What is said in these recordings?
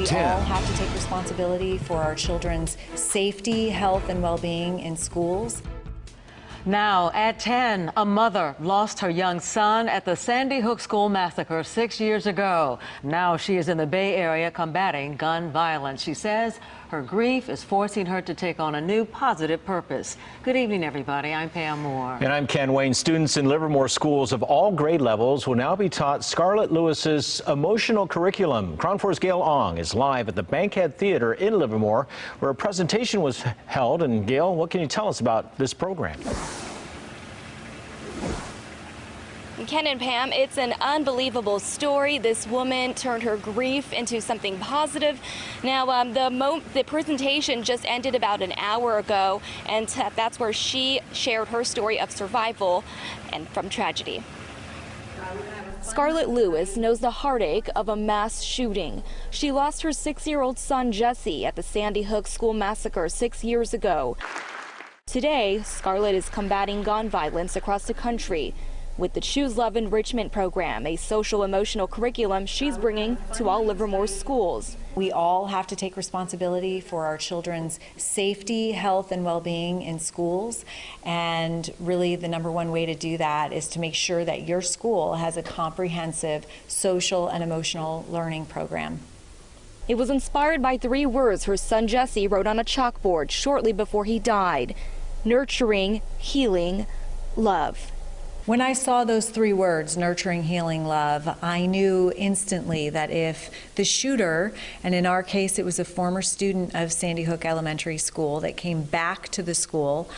10. We all have to take responsibility for our children's safety, health, and well-being in schools. Now at 10, a mother lost her young son at the Sandy Hook school massacre 6 years ago. Now she is in the Bay Area combating gun violence. She says her grief is forcing her to take on a new positive purpose. Good evening, everybody. I'm Pam Moore. And I'm Ken Wayne. Students in Livermore schools of all grade levels will now be taught Scarlett Lewis's emotional curriculum. KRON4's Gail Ong is live at the Bankhead Theater in Livermore, where a presentation was held. And Gail, what can you tell us about this program? Ken and Pam, it's an unbelievable story. This woman turned her grief into something positive. Now, the presentation just ended about an hour ago, and that's where she shared her story of survival and from tragedy. Scarlett Lewis knows the heartache of a mass shooting. She lost her 6-year-old son, Jesse, at the Sandy Hook school massacre 6 years ago. Today, Scarlett is combating gun violence across the country with the Choose Love Enrichment Program, a social emotional curriculum she's bringing to all Livermore schools. We all have to take responsibility for our children's safety, health, and well-being in schools. And really the #1 way to do that is to make sure that your school has a comprehensive social and emotional learning program. It was inspired by 3 words her son Jesse wrote on a chalkboard shortly before he died: nurturing, healing, love. When I saw those 3 words, nurturing, healing, love, I knew instantly that if the shooter, and in our case it was a former student of Sandy Hook Elementary School that came back to the school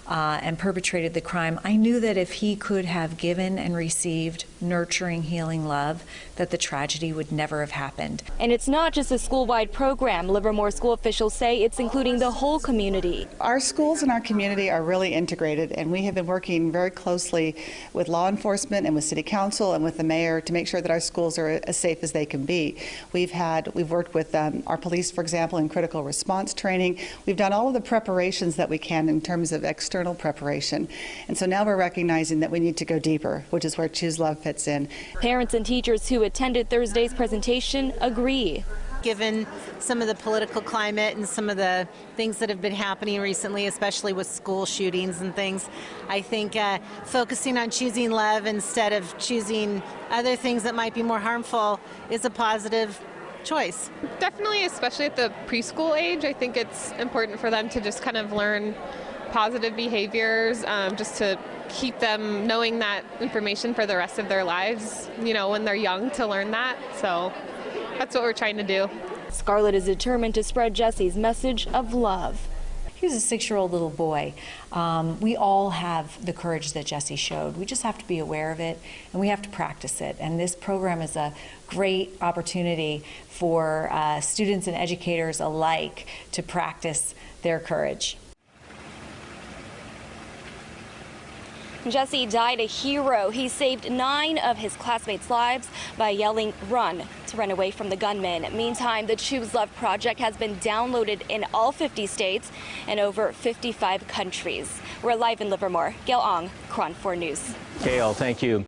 and perpetrated the crime, I knew that if he could have given and received nurturing, healing love, that the tragedy would never have happened. And it's not just a school-wide program. Livermore school officials say it's including the whole community. Our schools and our community are really integrated, and we have been working very closely with law enforcement and with city council and with the mayor to make sure that our schools are as safe as they can be. We've worked with our police, for example, in critical response training. We've done all of the preparations that we can in terms of external preparation. And so now we're recognizing that we need to go deeper, which is where Choose Love fits in. Parents and teachers who attended Thursday's presentation agree. Given some of the political climate and some of the things that have been happening recently, especially with school shootings and things, I think focusing on choosing love instead of choosing other things that might be more harmful is a positive choice. Definitely, especially at the preschool age, I think it's important for them to just kind of learn positive behaviors, just to keep them knowing that information for the rest of their lives, you know, when they're young, to learn that. So that's what we're trying to do. Scarlett is determined to spread Jesse's message of love. He was a 6-year-old little boy. We all have the courage that Jesse showed. We just have to be aware of it, and we have to practice it. And this program is a great opportunity for students and educators alike to practice their courage. Jesse died a hero. He saved 9 of his classmates' lives by yelling "run" to run away from the gunman. Meantime, the Choose Love project has been downloaded in all 50 states and over 55 countries. We're live in Livermore. Gail Ong, KRON4 News. Gail, thank you.